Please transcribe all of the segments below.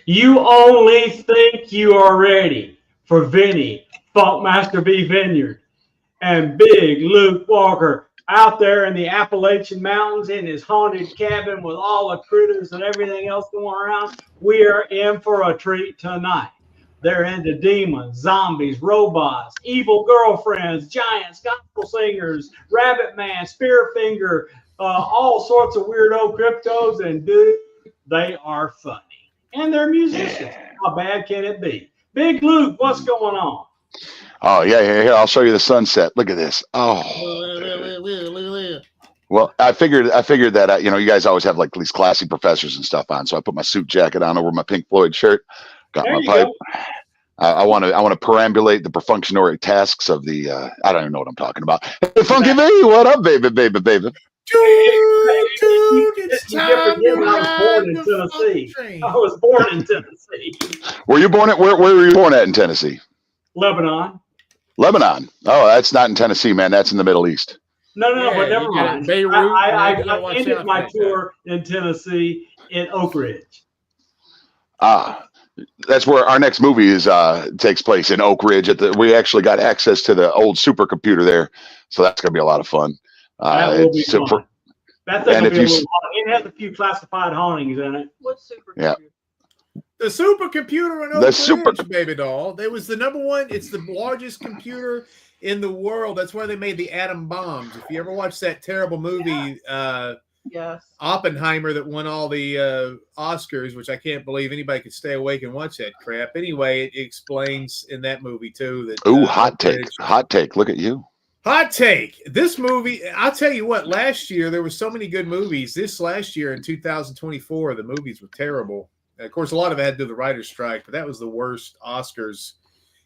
You only think you are ready for Vinnie, Funkmaster V Vineyard, and Big Luke Walker out there in the Appalachian Mountains in his haunted cabin with all the critters and everything else going around. We are in for a treat tonight. They're into demons, zombies, robots, evil girlfriends, giants, gospel singers, Rabbit Man, Spearfinger, all sorts of weirdo cryptos, and dude, they are funny. And they're musicians. How bad can it be? Big Luke, what's going on? Oh, yeah, here, I'll show you the sunset. Look at this. Oh. Well, I figured that, you guys always have like these classy professors and stuff on. So I put my suit jacket on over my Pink Floyd shirt, got There my you pipe. go. I want to perambulate the perfunctory tasks of the, I don't even know what I'm talking about. Hey, Funky V, what up, baby? Dude, it's time to ride the funk train. I was born in Tennessee. Were you born at, where were you born at in Tennessee? Lebanon. Lebanon. Oh, that's not in Tennessee, man. That's in the Middle East. No, Yeah, but never you got mind. Beirut, I you gotta watch ended out my for that tour in Tennessee in Oak Ridge. That's where our next movie is takes place, in Oak Ridge. We actually got access to the old supercomputer there, so that's going to be a lot of fun. That will be fun. That thing will be a little haunting. It has a few classified hauntings in it. What supercomputer? Yeah. The supercomputer in Oak Ridge, baby doll. It was the number one. It's the largest computer in the world. That's why they made the atom bombs. If you ever watched that terrible movie, Yes. Oppenheimer, that won all the Oscars, which I can't believe anybody could stay awake and watch that crap. Anyway, it explains in that movie too that. Ooh, hot take! Hot take! Look at you. Hot take. This movie, I'll tell you what. Last year there were so many good movies. This last year in 2024, the movies were terrible. Of course, a lot of it had to do with the writer's strike, but that was the worst Oscars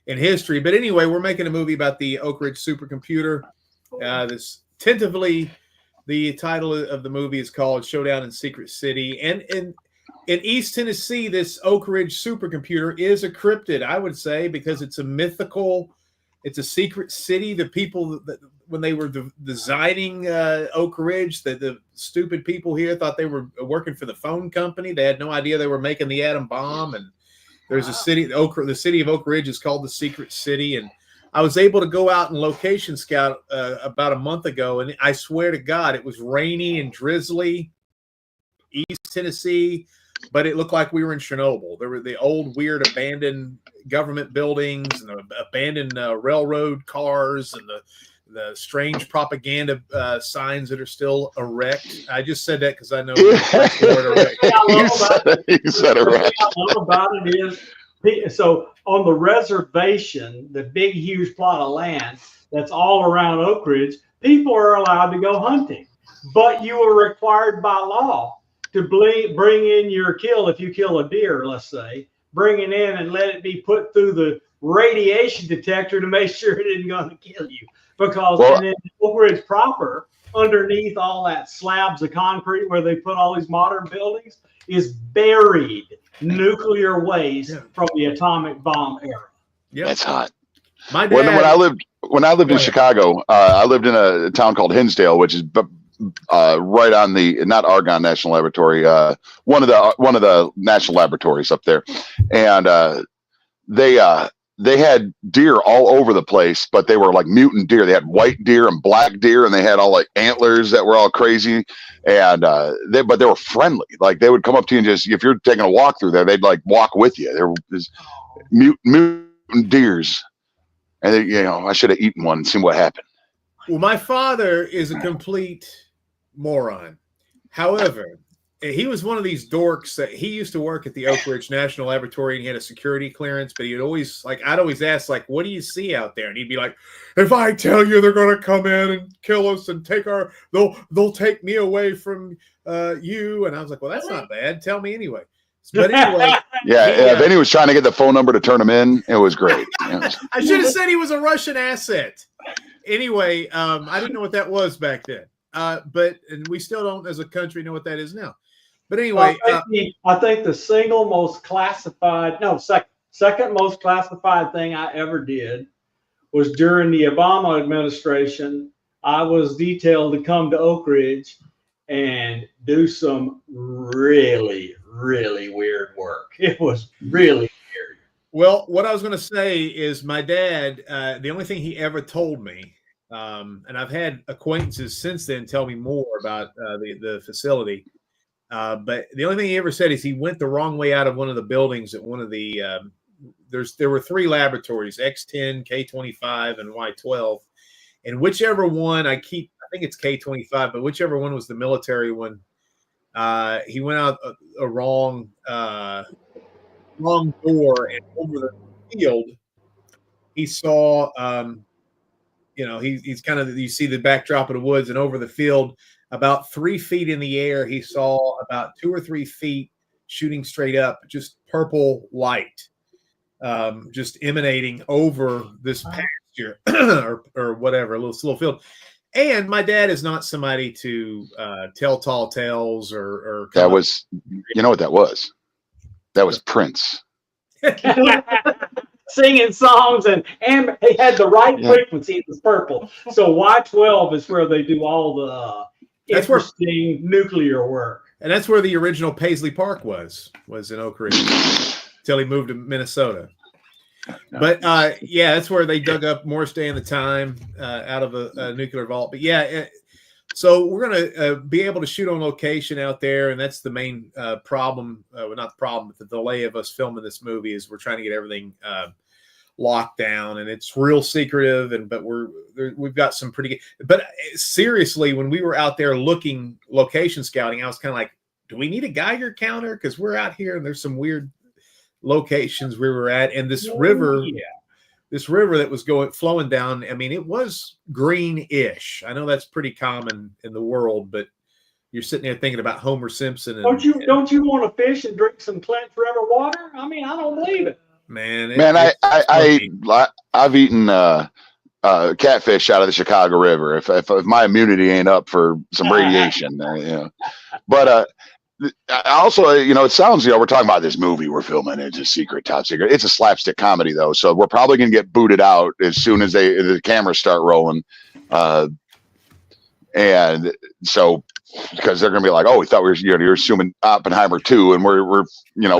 in history. But anyway, we're making a movie about the Oak Ridge supercomputer. This tentatively, the title of the movie is called Showdown in Secret City. And in East Tennessee, this Oak Ridge supercomputer is a cryptid, I would say, because it's a mythical, it's a secret city. The people that when they were designing Oak Ridge, the stupid people here thought they were working for the phone company. They had no idea they were making the atom bomb. And there's a city, the city of Oak Ridge is called the Secret City. And I was able to go out and location scout about a month ago, and I swear to God, it was rainy and drizzly, East Tennessee, but it looked like we were in Chernobyl. There were the old, weird, abandoned government buildings and the abandoned railroad cars and the strange propaganda signs that are still erect. I just said that because I know You said it right. What I love about it is, so on the reservation, the big, huge plot of land that's all around Oak Ridge, people are allowed to go hunting, but you are required by law to bring in your kill. If you kill a deer, let's say, bring it in and let it be put through the radiation detector to make sure it isn't going to kill you. Because and then Oak Ridge proper, underneath all that slabs of concrete where they put all these modern buildings, is buried nuclear waste from the atomic bomb era. Yeah, that's hot. My dad, when I lived in Chicago, I lived in a town called Hinsdale, which is right on the, not Argonne National Laboratory, one of the national laboratories up there, and they had deer all over the place, but they were like mutant deer. They had white deer and black deer, and they had all like antlers that were all crazy. And but they were friendly. Like they would come up to you and just, if you're taking a walk through there, they'd like walk with you. There was mutant deers, and they, I should have eaten one and seen what happened. Well, my father is a complete moron. However, he was one of these dorks that he used to work at the Oak Ridge National Laboratory, and he had a security clearance, but I'd always ask, like, what do you see out there? And he'd be like, if I tell you they're going to come in and kill us and they'll take me away from you. And I was like, well, that's not bad. Tell me anyway. But anyway. Vinnie was trying to get the phone number to turn him in. It was great. I should have said he was a Russian asset. Anyway, I didn't know what that was back then. And we still don't, as a country, know what that is now. But anyway, I think the second most classified thing I ever did was during the Obama administration. I was detailed to come to Oak Ridge and do some really, really weird work. It was really weird. Well, what I was going to say is my dad, the only thing he ever told me, and I've had acquaintances since then tell me more about the facility, but the only thing he ever said is he went the wrong way out of one of the buildings at one of the there were 3 laboratories, X10, K25, and Y12. And whichever one I think it's K25, but whichever one was the military one, he went out a wrong door, and over the field, he saw, he's kind of, you see the backdrop of the woods, and over the field, about 3 feet in the air, he saw about 2 or 3 feet shooting straight up, just purple light. Just emanating over this pasture or whatever, a little field. And my dad is not somebody to tell tall tales or that was, you know what that was? That was Prince. Singing songs, and he had the right frequency. It was purple. So Y12 is where they do all the interesting nuclear work. And that's where the original Paisley Park was in Oak Ridge. Till he moved to Minnesota. But that's where they dug up Morris Day and the Time out of a nuclear vault. But so we're going to be able to shoot on location out there, and that's the main problem. Well, not the problem, but the delay of us filming this movie is we're trying to get everything locked down, and it's real secretive. But we've got some pretty good. But seriously, when we were out there looking location scouting, I was kind of like, do we need a Geiger counter? Because we're out here and there's some weird locations we were at, and this river that was flowing down. I mean, it was greenish. I know that's pretty common in the world, but you're sitting there thinking about Homer Simpson. And, don't you want to fish and drink some Clinton River water? I mean, I don't believe it. Man, I've eaten catfish out of the Chicago River. If my immunity ain't up for some radiation, But I also, it sounds, we're talking about this movie we're filming. It's a secret, top secret. It's a slapstick comedy, though. So we're probably going to get booted out as soon as the cameras start rolling. And so, because they're going to be like, oh, we thought you're assuming Oppenheimer 2, and we're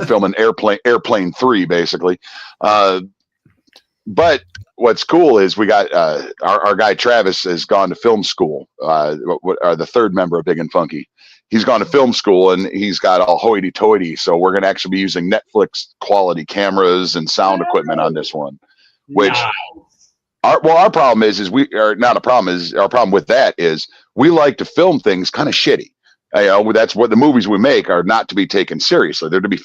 filming Airplane 3, basically. But what's cool is we got our guy Travis has gone to film school. The third member of Big and Funky. He's gone to film school, and he's got all hoity-toity. So we're going to actually be using Netflix quality cameras and sound equipment on this one. Which, our problem is our problem with that is we like to film things kind of shitty. That's what the movies we make are, not to be taken seriously. They're to be,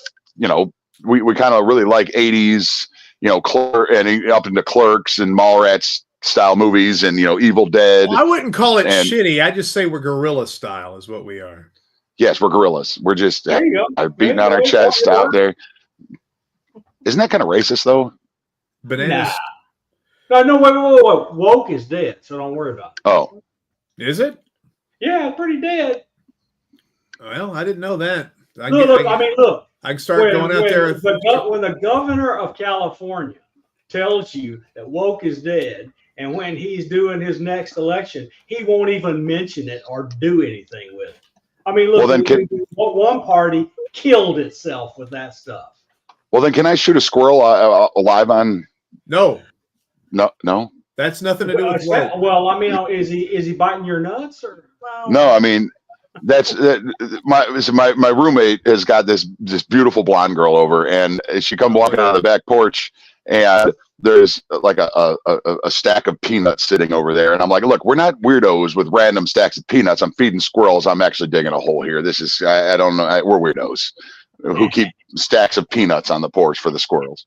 we kind of really like 80s, and up into Clerks and Mallrats style movies, and Evil Dead. Well, I wouldn't call it shitty. I just say we're guerrilla style is what we are. Yes, we're gorillas. We're just beating on our chest out there. Isn't that kind of racist, though? Bananas. Nah. No, wait. Woke is dead, so don't worry about it. Oh. Is it? Yeah, pretty dead. Well, I didn't know that. Look. I can start going out there. When the governor of California tells you that woke is dead, and when he's doing his next election, he won't even mention it or do anything with it. I mean, look, one party killed itself with that stuff. Well, then can I shoot a squirrel live on? No. That's nothing to do with woke. Well, I mean, is he biting your nuts or? No, I mean, that's my roommate has got this beautiful blonde girl over, and she come walking out of the back porch, and there's like a stack of peanuts sitting over there. And I'm like, look, we're not weirdos with random stacks of peanuts. I'm feeding squirrels. I'm actually digging a hole here. This is, I don't know. We're weirdos who keep stacks of peanuts on the porch for the squirrels.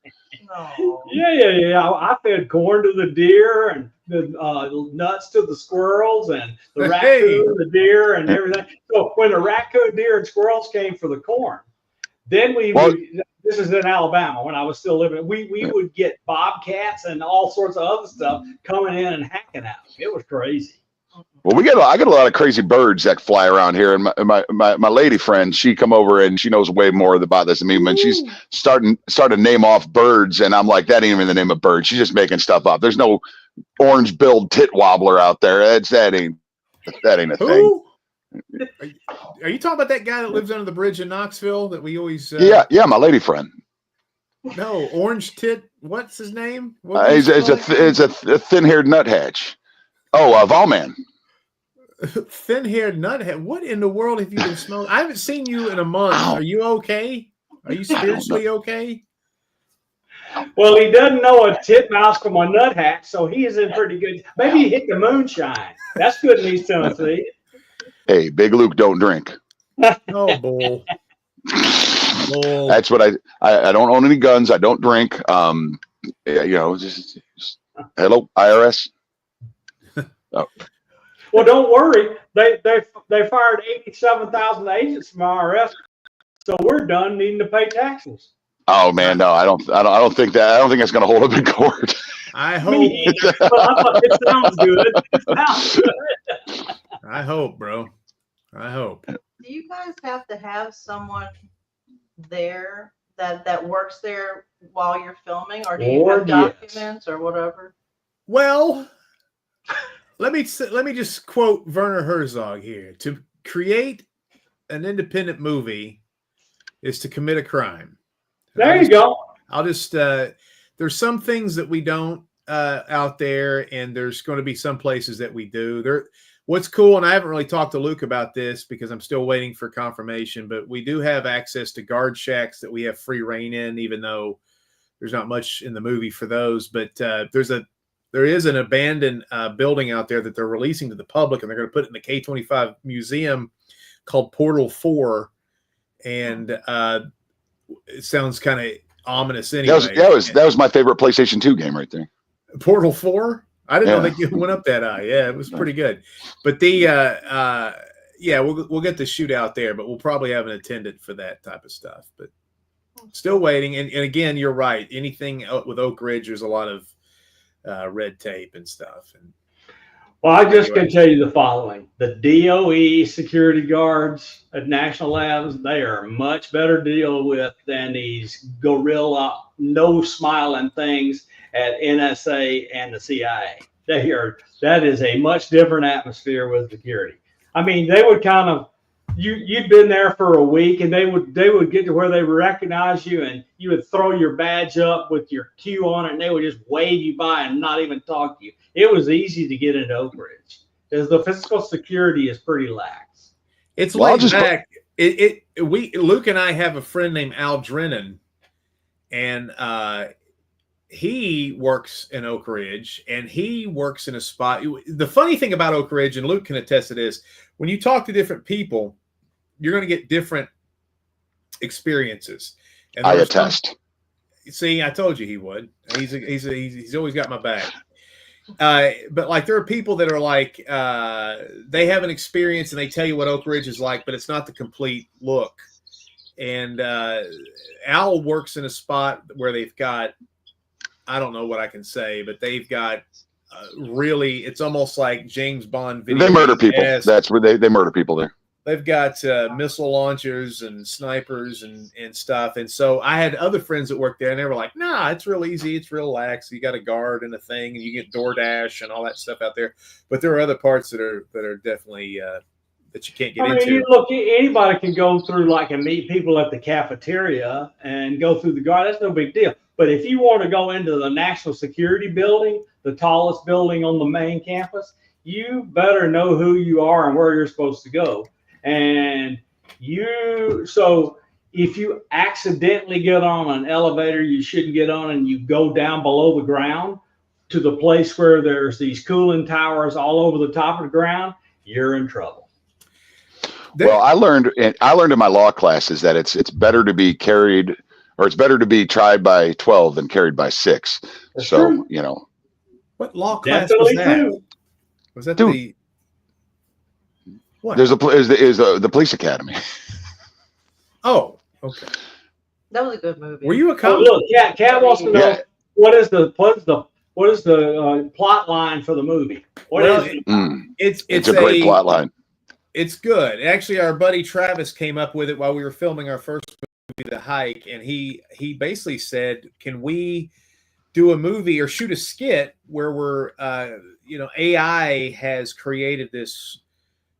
Yeah. I fed corn to the deer and the nuts to the squirrels and the raccoon, the deer, and everything. So when the raccoon, deer, and squirrels came for the corn, then this is in Alabama when I was still living. We would get bobcats and all sorts of other stuff coming in and hacking at them. It was crazy. Well, I get a lot of crazy birds that fly around here, and my lady friend, she come over and she knows way more about this than me. When she's starting to name off birds, and I'm like, that ain't even the name of bird. She's just making stuff up. There's no orange-billed tit wobbler out there. That ain't a thing. Are you talking about that guy that lives under the bridge in Knoxville that we always? Yeah, my lady friend. No, Orange Tit. What's his name? It's a thin-haired nuthatch. Oh, Volman. Thin-haired nuthead. What in the world have you been smoking? I haven't seen you in a month. Ow. Are you okay? Are you spiritually okay? Well, he doesn't know a titmouse from a nuthatch, so he is in pretty good. Maybe he hit the moonshine. That's good in East Tennessee. Hey, Big Luke don't drink. Oh, bull. Bull. That's what I don't own any guns. I don't drink. Just hello, IRS. Oh. Well, don't worry. They fired 87,000 agents from IRS, so we're done needing to pay taxes. Oh man, no, I don't think that. I don't think that's going to hold up in court. I hope. It sounds good. It sounds good. I hope, bro. I hope. Do you guys have to have someone there that works there while you're filming, or do you have documents or whatever? Well, let me just quote Werner Herzog here. To create an independent movie is to commit a crime. There you go. I'll just there's some things that we don't out there, and there's going to be some places that we do. What's cool, and I haven't really talked to Luke about this because I'm still waiting for confirmation, but we do have access to guard shacks that we have free reign in, even though there's not much in the movie for those. But there is an abandoned building out there that they're releasing to the public, and they're going to put it in the K-25 museum called Portal 4. And it sounds kind of ominous anyway. That was my favorite PlayStation 2 game right there. Portal 4? I didn't know they went up that high. Yeah, it was pretty good. But we'll get the shootout there, but we'll probably have an attendant for that type of stuff. But still waiting. And again, you're right. Anything with Oak Ridge, there's a lot of red tape and stuff. And well, I just can tell you the following. The DOE security guards at National Labs, they are much better to deal with than these gorilla, no smiling things at NSA and the CIA. That is a much different atmosphere with security. I mean, they would kind of, you'd been there for a week, and they would get to where they would recognize you, and you would throw your badge up with your Q on it, and they would just wave you by and not even talk to you. It was easy to get into Oak Ridge because the physical security is pretty lax. It's laid back. Luke and I have a friend named Al Drennan, and he works in Oak Ridge, and he works in a spot. The funny thing about Oak Ridge, and Luke can attest to this, when you talk to different people, you're going to get different experiences. And I attest. See, I told you he would. He's always got my back. But like, there are people that are like, they have an experience and they tell you what Oak Ridge is like, but it's not the complete look. And Al works in a spot where they've got, I don't know what I can say, but they've got really, it's almost like James Bond video. They murder people. That's where they murder people there. They've got missile launchers and snipers and stuff. And so I had other friends that worked there, and they were like, nah, it's real easy. It's real lax. You got a guard and a thing, and you get DoorDash and all that stuff out there. But there are other parts that are definitely that you can't get into. Look, anybody can go through and meet people at the cafeteria and go through the guard. That's no big deal. But if you want to go into the National Security Building, the tallest building on the main campus, you better know who you are and where you're supposed to go. And so if you accidentally get on an elevator you shouldn't get on, and you go down below the ground to the place where there's these cooling towers all over the top of the ground, you're in trouble. Well, I learned in my law classes that it's better to be carried, or it's better to be tried by 12 than carried by 6. That's so true. What law class Definitely was that? true. Was that Dude. the what? There's the police academy. Oh, okay. That was a good movie. Were you a Oh, cop? look, Cat wants to know Yeah. what is the plot line for the movie? What is it? It's a great plot line. It's good. Actually, our buddy Travis came up with it while we were filming our first movie, The Hike, and he basically said, "Can we do a movie or shoot a skit where we're AI has created this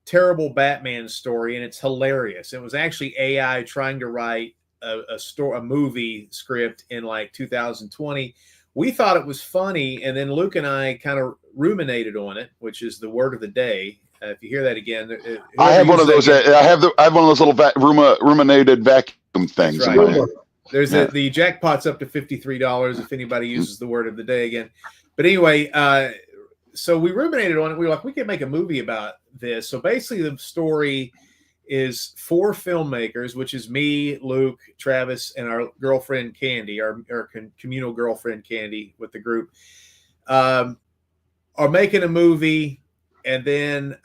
terrible Batman story, and it's hilarious. It was actually AI trying to write a movie script in like 2020. We thought it was funny, and then Luke and I kind of ruminated on it, which is the word of the day. If you hear that again, I have one of those. I have one of those little ruminated vacuum things. Right. In my There's the jackpot's up to $53 if anybody uses the word of the day again. But anyway, so we ruminated on it. We were like, we could make a movie about this. So basically, the story is 4 filmmakers, which is me, Luke, Travis, and our girlfriend Candy, our communal girlfriend Candy with the group, are making a movie, and then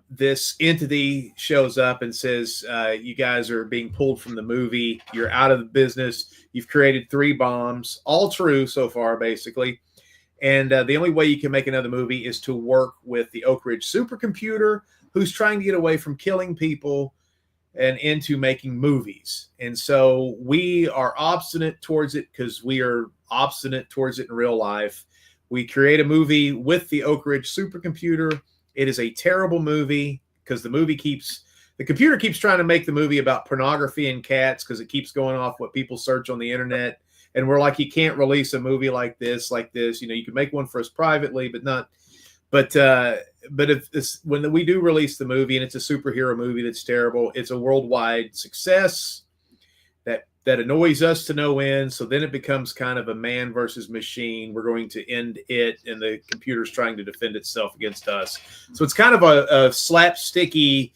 this entity shows up and says, you guys are being pulled from the movie. You're out of the business. You've created 3 bombs, all true so far, basically. And the only way you can make another movie is to work with the Oak Ridge supercomputer, who's trying to get away from killing people and into making movies. And so we are obstinate towards it because we are obstinate towards it in real life. We create a movie with the Oak Ridge supercomputer. It is a terrible movie because the computer keeps trying to make the movie about pornography and cats because it keeps going off what people search on the internet. And we're like, you can't release a movie like this. You know, you can make one for us privately, but not. But if this, when we do release the movie and it's a superhero movie that's terrible, it's a worldwide success that annoys us to no end. So then it becomes kind of a man versus machine. We're going to end it, and the computer's trying to defend itself against us. So it's kind of a slapsticky,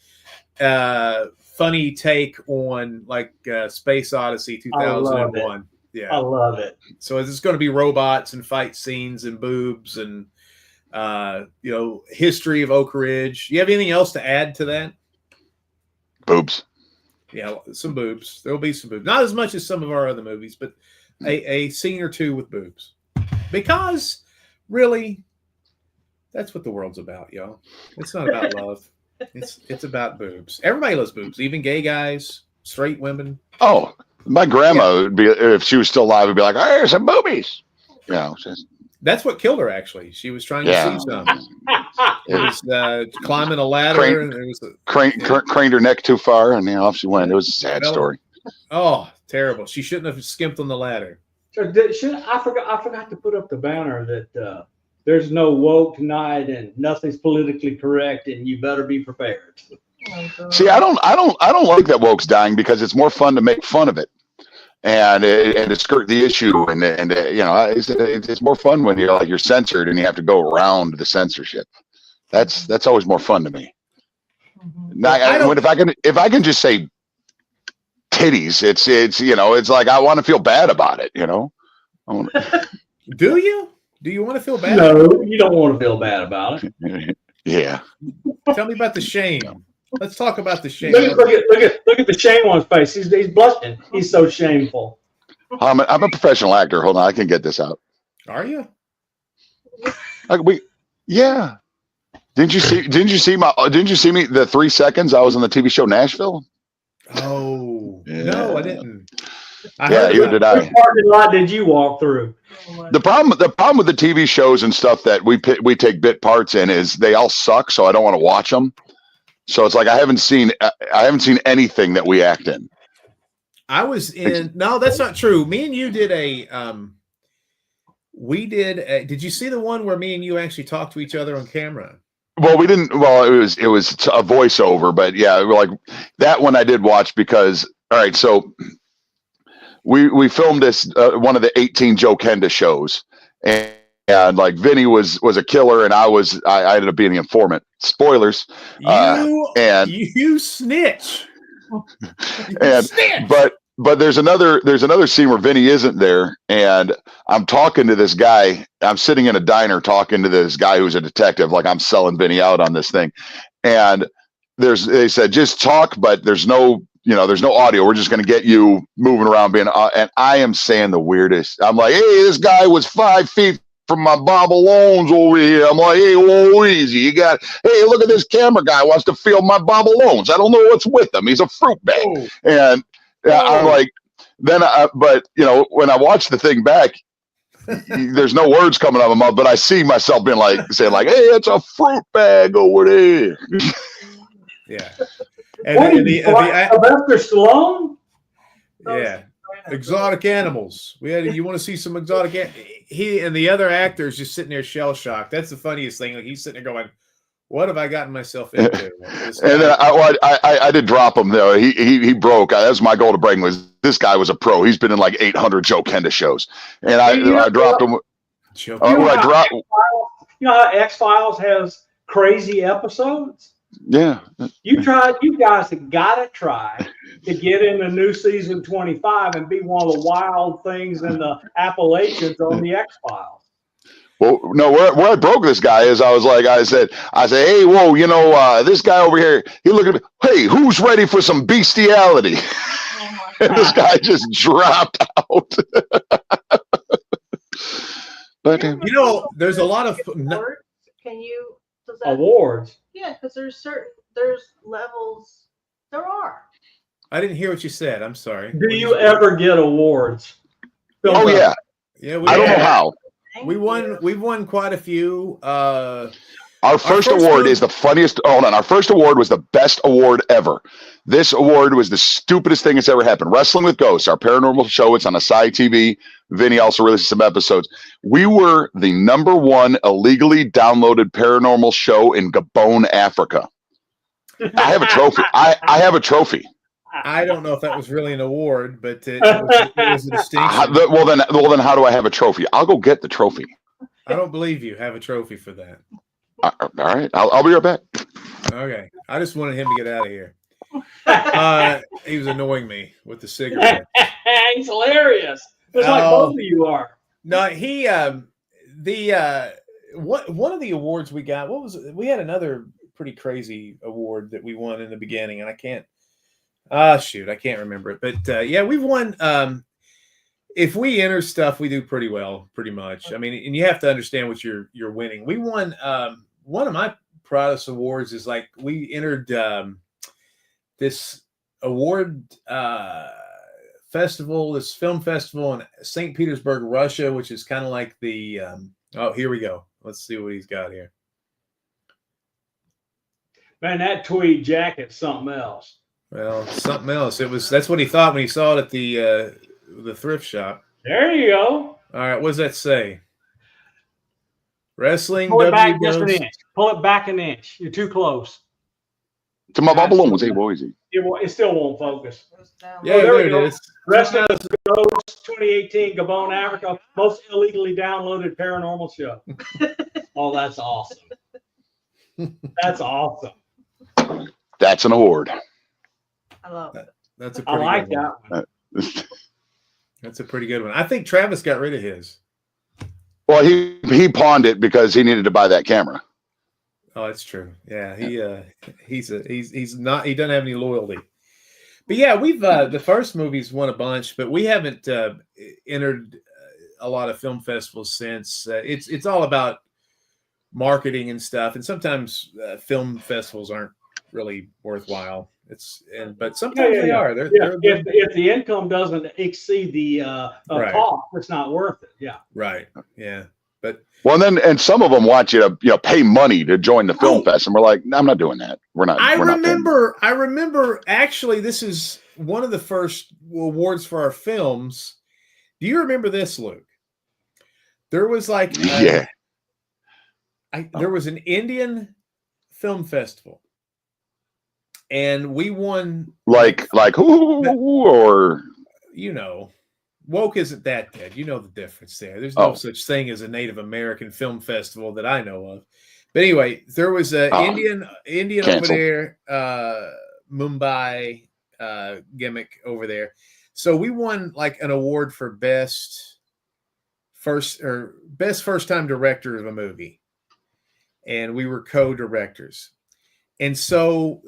funny take on like Space Odyssey 2001. Yeah, I love it. So it's going to be robots and fight scenes and boobs and history of Oak Ridge. You have anything else to add to that? Boobs. Yeah, some boobs. There'll be some boobs. Not as much as some of our other movies, but a scene or two with boobs. Because really, that's what the world's about, y'all. It's not about love. It's about boobs. Everybody loves boobs, even gay guys, straight women. Oh, my grandma would be, if she was still alive, would be like, "Hey, some boobies." You know, that's what killed her. Actually, she was trying to see some. It was climbing a ladder, and there was craned her neck too far, and off she went. It was a sad story. Oh, terrible! She shouldn't have skimped on the ladder. I forgot to put up the banner that there's no woke tonight and nothing's politically correct, and you better be prepared. See, I don't like that woke's dying because it's more fun to make fun of it, and to skirt the issue, and it's more fun when you're censored and you have to go around the censorship. That's always more fun to me. If I can just say titties, it's like I want to feel bad about it, Do you? Do you want to feel bad? No, you don't want to feel bad about it. Yeah. Tell me about the shame. Let's talk about the shame. Look at the shame on his face. He's blushing. He's so shameful. I'm a professional actor. Hold on, I can get this out. Are you? Yeah. Didn't you see me the 3 seconds I was on the TV show Nashville? Oh, yeah. No, I didn't. Either did I. What parking lot did you walk through? The problem with the TV shows and stuff that we take bit parts in is they all suck, so I don't want to watch them. So it's like I haven't seen anything that we act in. I was in. No, that's not true. Me and you did did you see the one where me and you actually talked to each other on camera? Well, we didn't. Well, it was a voiceover, but yeah, like that one I did watch because. All right, so we filmed this one of the 18 Joe Kenda shows, and like Vinnie was a killer, and I ended up being the informant. Spoilers. You snitch. But there's another scene where Vinnie isn't there, and I'm talking to this guy. I'm sitting in a diner talking to this guy who's a detective, like I'm selling Vinnie out on this thing. And they said just talk, but there's no audio. We're just going to get you moving around and I am saying the weirdest. I'm like, hey, this guy was 5 feet from my Bob Alones over here. I'm like, hey, whoa, easy. Hey, look at this camera guy wants to feel my Bob Alones. I don't know what's with him. He's a fruit bag. Oh. And I'm like, but when I watch the thing back, there's no words coming out of my mouth, but I see myself saying like, hey, it's a fruit bag over there. Yeah. What And are you, Sylvester Stallone? yeah. Exotic animals. You want to see some exotic he and the other actors just sitting there shell shocked. That's the funniest thing. Like he's sitting there going, what have I gotten myself into? And then I did drop him though. He broke. That was my goal to break him. Was this guy was a pro? He's been in like 800 Joe Kenda shows, and I dropped him. You know how X-Files has crazy episodes? Yeah. You guys have got to try to get into new season 25 and be one of the wild things in the Appalachians on the X-Files. Well, no, where I broke this guy is I said, hey, whoa, this guy over here, he looked at me, hey, who's ready for some bestiality? And this guy just dropped out. But there's a lot of awards. Yeah, because there's levels. There are. I didn't hear what you said. I'm sorry. Do you ever get awards? Oh yeah. Yeah. I don't know how. We've won quite a few. Our first award is the funniest. Hold on. Our first award was the best award ever. This award was the stupidest thing that's ever happened. Wrestling with Ghosts, our paranormal show. It's on Asai TV. Vinnie also released some episodes. We were the #1 illegally downloaded paranormal show in Gabon, Africa. I have a trophy. I have a trophy. I don't know if that was really an award, but it was a distinction. Well, then, how do I have a trophy? I'll go get the trophy. I don't believe you have a trophy for that. All right, I'll be right back. Okay, I just wanted him to get out of here. He was annoying me with the cigarette. He's hilarious. It's like both of you are. No, he one of the awards we got. What was it? We had another pretty crazy award that we won in the beginning, and I can't. I can't remember it. But yeah, we've won. If we enter stuff, we do pretty well, pretty much. I mean, and you have to understand what you're winning. We won. One of my proudest awards is like we entered this award festival, this film festival in St. Petersburg, Russia, which is kind of like the. Oh, here we go. Let's see what he's got here. Man, that tweed jacket's something else. Well, something else. That's what he thought when he saw it at the thrift shop. There you go. All right, what does that say? Wrestling. Pull it back just an inch. Pull it back an inch. You're too close. To my bubble was boys. It still won't focus. Yeah, there it is. Wrestling with Ghosts 2018 Gabon, Africa, most illegally downloaded paranormal show. Oh, that's awesome. That's awesome. That's an award. I love it. That's a I pretty like good that one. one. That's a pretty good one. I think Travis got rid of his. Well, he pawned it because he needed to buy that camera. Oh, that's true. Yeah, he's not. He doesn't have any loyalty. But yeah, we've the first movies won a bunch, but we haven't entered a lot of film festivals since. It's all about marketing and stuff, and sometimes film festivals aren't really worthwhile. But sometimes they are. If the income doesn't exceed the cost, it's not worth it. Yeah. Right. Yeah. But and some of them want you to pay money to join the film fest, and we're like, no, I'm not doing that. We're not. I remember. Actually, this is one of the first awards for our films. Do you remember this, Luke? There was like there was an Indian film festival. And we won like who or woke isn't that dead. You know the difference there. There's no such thing as a Native American film festival that I know of. But anyway, there was a Indian canceled. over there, Mumbai gimmick over there. So we won like an award for best first time director of a movie, and we were co-directors. And so,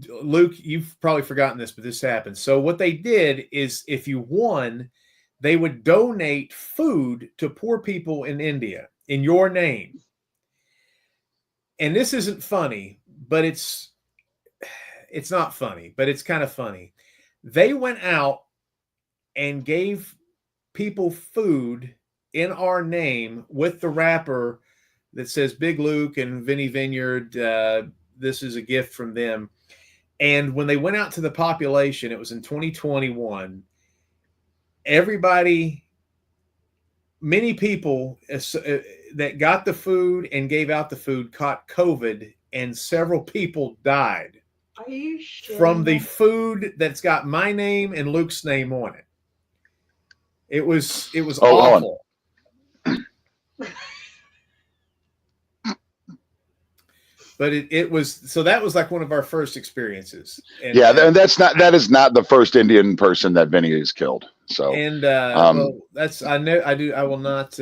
Luke, you've probably forgotten this, but this happened. So what they did is if you won, they would donate food to poor people in India in your name. And this isn't funny, but it's not funny, but it's kind of funny. They went out and gave people food in our name with the wrapper that says Big Luke and Vinnie Vineyard, this is a gift from them. And when they went out to the population, it was in 2021. Many people that got the food and gave out the food caught COVID, and several people died Are you sure? from the food that's got my name and Luke's name on it. It was awful. But it was, so that was like one of our first experiences. And, that is not the first Indian person that Vinnie has killed. So, and well, I will not,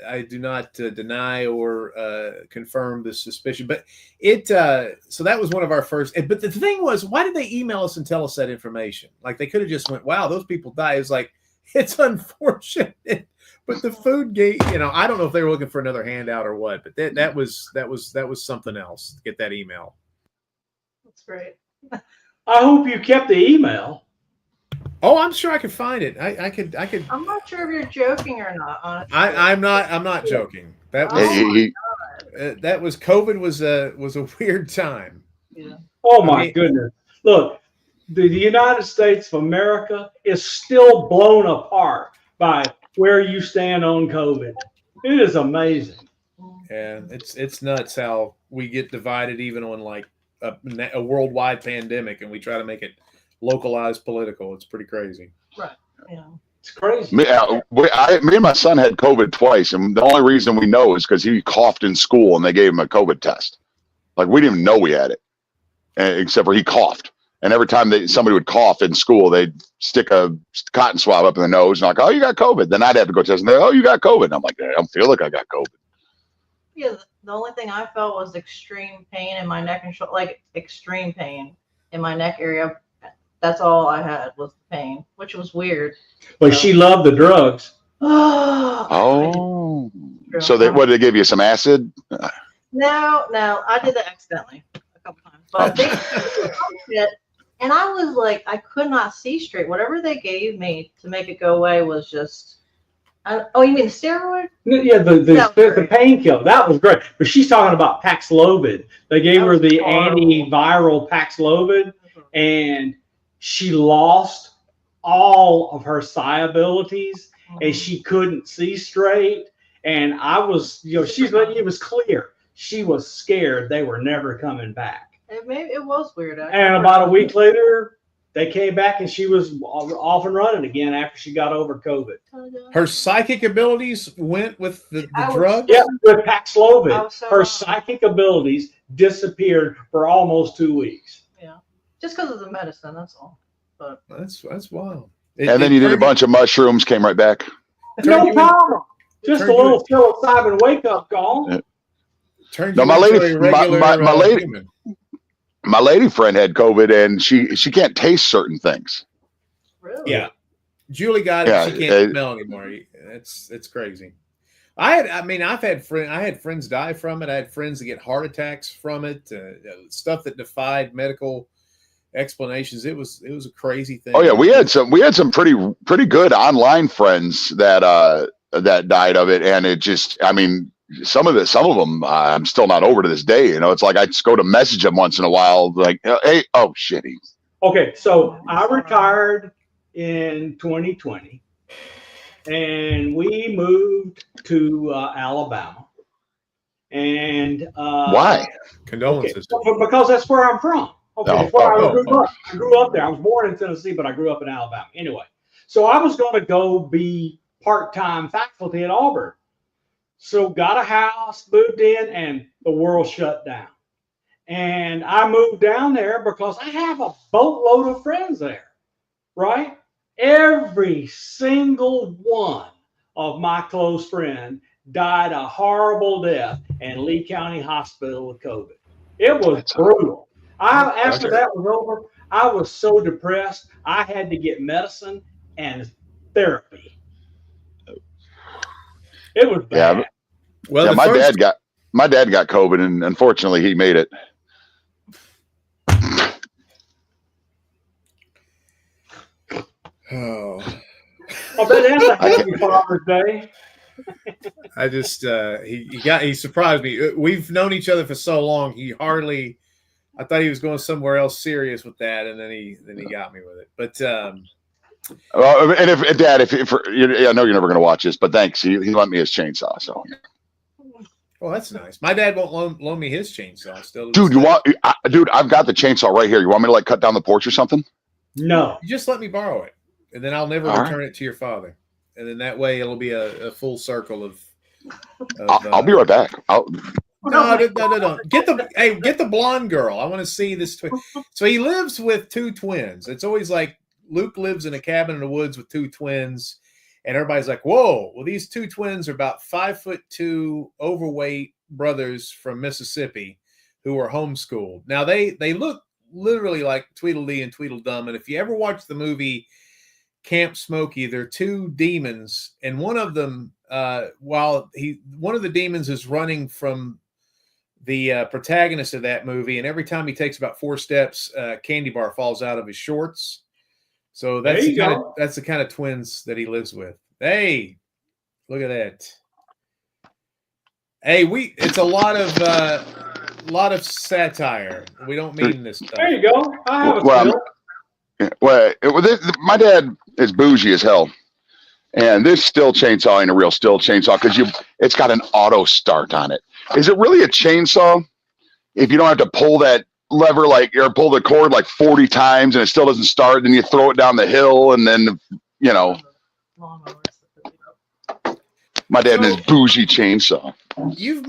I do not deny or confirm the suspicion, but so that was one of our first. But the thing was, why did they email us and tell us that information? Like, they could have just went, wow, those people died. It's like, it's unfortunate. But the food gate, I don't know if they were looking for another handout or what, but that was something else to get that email. That's great. I hope you kept the email. Oh, I'm sure I could find it. I could. I'm not sure if you're joking or not, honestly. I'm not joking. That was COVID was a weird time. Yeah. Oh my goodness. Look, the United States of America is still blown apart by where you stand on COVID. It is amazing. Yeah, it's nuts how we get divided even on like a worldwide pandemic, and we try to make it localized political. It's pretty crazy. Right. Yeah. It's crazy. Me and my son had COVID twice, and the only reason we know is because he coughed in school and they gave him a COVID test. Like, we didn't even know we had it, except for he coughed. And every time somebody would cough in school, they'd stick a cotton swab up in the nose and like, oh, you got COVID. Then I'd have to go test, and they're, oh, you got COVID. And I'm like, I don't feel like I got COVID. Yeah, the only thing I felt was extreme pain in my neck and shoulder, like extreme pain in my neck area. That's all I had was the pain, which was weird. But she loved the drugs. Oh. So what did they give you? Some acid? No, I did that accidentally a couple times. But they it, and I was like, I could not see straight. Whatever they gave me to make it go away was just. Oh, you mean the steroid? Yeah, the painkiller. That was great. But she's talking about Paxlovid. They gave her the antiviral Paxlovid, and she lost all of her psi abilities, and she couldn't see straight. And I was, it was clear. She was scared they were never coming back. It was weird. And about a week later, they came back and she was off and running again after she got over COVID. Her psychic abilities went with the drug? Yeah, with Paxlovid. Her psychic abilities disappeared for almost 2 weeks. Yeah, just because of the medicine, that's all. But that's wild. And then you did a bunch of mushrooms, came right back. No problem. Just a little psilocybin wake-up call. No, my lady friend had COVID, and she can't taste certain things. Really? Yeah, Julie got it. She can't smell anymore. It's crazy. I had friends die from it. I had friends that get heart attacks from it. Stuff that defied medical explanations. It was a crazy thing. Oh yeah, we had some pretty good online friends that died of it, and it just, some of them I'm still not over to this day. It's like I just go to message them once in a while, like, hey, oh shit. Okay, so I retired in 2020, and we moved to Alabama. And why? Condolences. Okay, because that's where I'm from. Okay, that's where I grew up. I grew up there. I was born in Tennessee, but I grew up in Alabama. Anyway, so I was going to go be part-time faculty at Auburn. So got a house, moved in, and the world shut down. And I moved down there because I have a boatload of friends there, right? Every single one of my close friends died a horrible death in Lee County Hospital with COVID. It was brutal. After that was over, I was so depressed, I had to get medicine and therapy. It was bad. Yeah, well, my dad got COVID, and unfortunately, he made it. Oh, I bet that's a happy Father's Day. I just he surprised me. We've known each other for so long. He hardly. I thought he was going somewhere else serious with that, and then he got me with it. But and if Dad, if I know you're never going to watch this, but thanks. He lent me his chainsaw. So, well, that's nice. My dad won't loan me his chainsaw. Still, dude, dude, I've got the chainsaw right here. You want me to like cut down the porch or something? No. You just let me borrow it, and then I'll never return it to your father. And then that way it'll be a full circle of I'll be right back. No. Get the blonde girl. I want to see this twin. So he lives with two twins. It's always like Luke lives in a cabin in the woods with two twins, and everybody's like, "Whoa!" Well, these two twins are about 5'2", overweight brothers from Mississippi who are homeschooled. Now they look literally like Tweedledee and Tweedledum, and if you ever watch the movie Camp Smokey, they're two demons, and one of them, one of the demons is running from the protagonist of that movie, and every time he takes about 4 steps, candy bar falls out of his shorts. So that's the kind of twins that he lives with. Hey, look at that. Hey, it's a lot of satire. We don't mean this stuff. There you go. I have a my dad is bougie as hell, and this still chainsaw ain't a real still chainsaw because it's got an auto start on it. Is it really a chainsaw if you don't have to pull that lever or pull the cord like 40 times and it still doesn't start? Then you throw it down the hill, and then my dad has bougie chainsaw. You've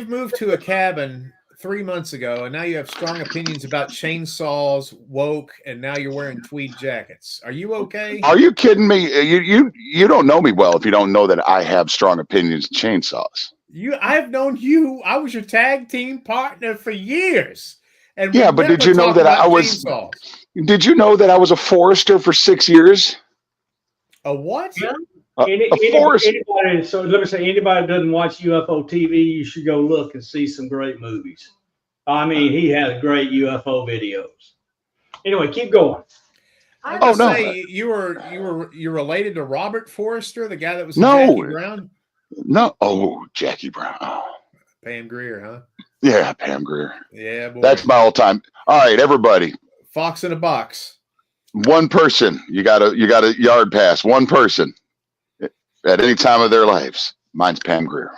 moved to a cabin 3 months ago, and now you have strong opinions about chainsaws, woke, and now you're wearing tweed jackets. Are you okay? Are you kidding me? You don't know me well if you don't know that I have strong opinions of chainsaws. I've known you. I was your tag team partner for years. And yeah, but did you know that I was? Chainsaws. Did you know that I was a forester for 6 years? A what? Yeah. Forester. So let me say, anybody that doesn't watch UFO TV, you should go look and see some great movies. I mean, he has great UFO videos. Anyway, keep going. You're related to Robert Forrester, the guy that was Jackie Brown? No. Oh, Jackie Brown. Oh. Pam Grier, huh? Yeah, Pam Grier. Yeah, boy. That's my all time. All right, everybody. Fox in a box. One person. You got a yard pass. One person at any time of their lives. Mine's Pam Grier.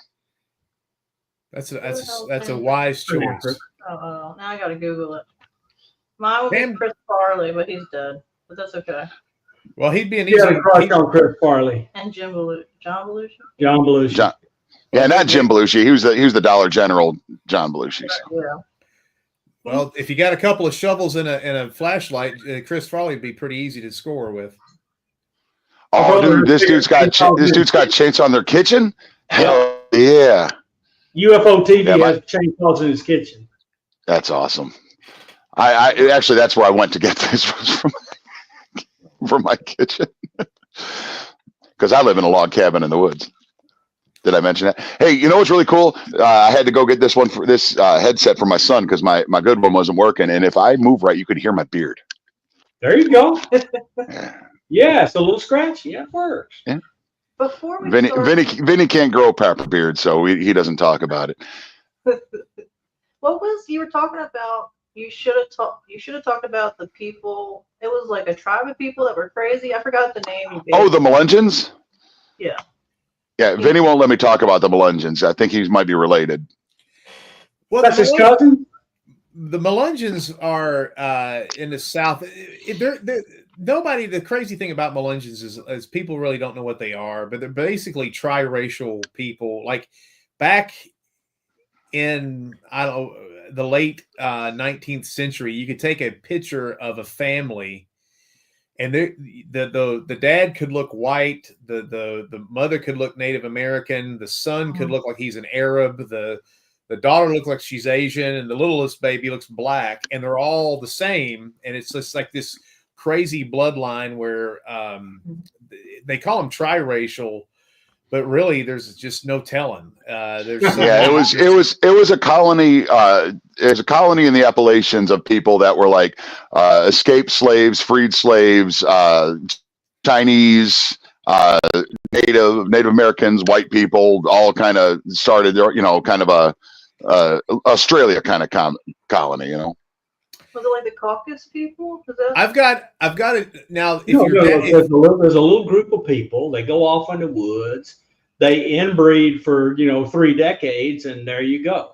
That's a wise choice. Now I gotta Google it. Mine would be Chris Farley, but he's dead. But that's okay. Well, he'd be an easy crush on Chris Farley and John Belushi. John Belushi. Yeah, not Jim Belushi. He was the Dollar General John Belushi. So. Yeah. Well, if you got a couple of shovels and a flashlight, Chris Farley would be pretty easy to score with. Oh, dude, this dude's got chainsaw in their kitchen. Hell yeah! UFO TV has chainsaws in his kitchen. That's awesome. I actually that's where I went to get this was from my kitchen because I live in a log cabin in the woods. Did I mention that? Hey, you know what's really cool? I had to go get this headset for my son because my good one wasn't working. And if I move right, you could hear my beard. There you go. Yeah, it's a little scratchy. Yeah, it works. Yeah. Before we Vinnie can't grow a proper beard, so he doesn't talk about it. What was you were talking about? You should have talked about the people. It was like a tribe of people that were crazy. I forgot the name. Oh, the Melungeons? Yeah. Yeah, Vinnie won't let me talk about the Melungeons. I think he might be related. Well, that's his cousin? The Melungeons are in the South. Nobody. The crazy thing about Melungeons is people really don't know what they are, but they're basically triracial people. Like back in the late 19th century, you could take a picture of a family, and the dad could look white, the mother could look Native American, the son could look like he's an Arab, the daughter looks like she's Asian, and the littlest baby looks black, and they're all the same. And it's just like this crazy bloodline where they call them triracial, but really there's just no telling. It was a colony. It was a colony in the Appalachians of people that were like escaped slaves, freed slaves, Chinese, Native Americans, white people, all kind of started their, kind of a Australia kind of colony, you know. Was it like the Caucasus people? Was that... I've got it now. If No, you're no, there's a little group of people. They go off in the woods. They inbreed for 3 decades, and there you go.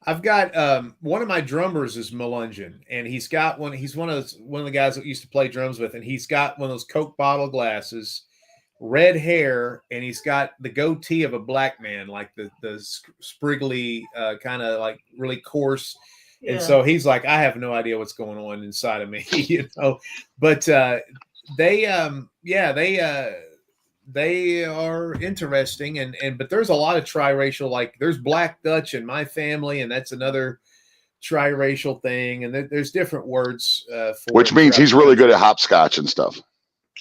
I've got one of my drummers is Melungeon, and he's got one. He's one of the guys that used to play drums with, and he's got one of those Coke bottle glasses, red hair, and he's got the goatee of a black man, like the spriggly kind of like really coarse. Yeah. And so he's like, I have no idea what's going on inside of me, But they are interesting, but there's a lot of triracial. Like there's Black Dutch in my family, and that's another triracial thing. And there's different words for which means he's really good at hopscotch and stuff.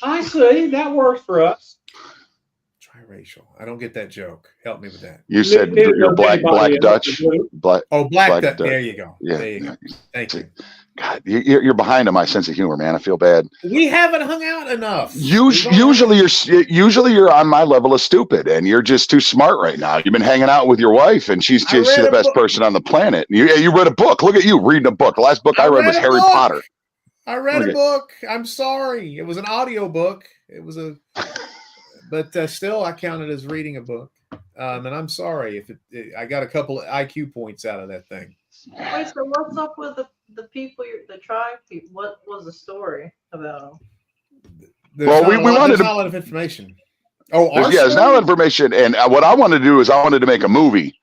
I see. That works for us. Triracial. I don't get that joke. Help me with that. You said you're black Dutch. Black Dutch. Dutch. There you go. Yeah. There you go. Thank you. God, you're behind on my sense of humor, man. I feel bad. We haven't hung out enough. Usually you're on my level of stupid, and you're just too smart right now. You've been hanging out with your wife, and she's the best person on the planet. You read a book. Look at you reading a book. The last book I read was Harry Potter. I read a book. I'm sorry. It was an audio book. It was but still I count it as reading a book. And I'm sorry if I got a couple of IQ points out of that thing. Wait, so what's up with the people, the tribe people? What was the story about them? We wanted not a lot of information. There's not a lot of information. And what I wanted to do is I wanted to make a movie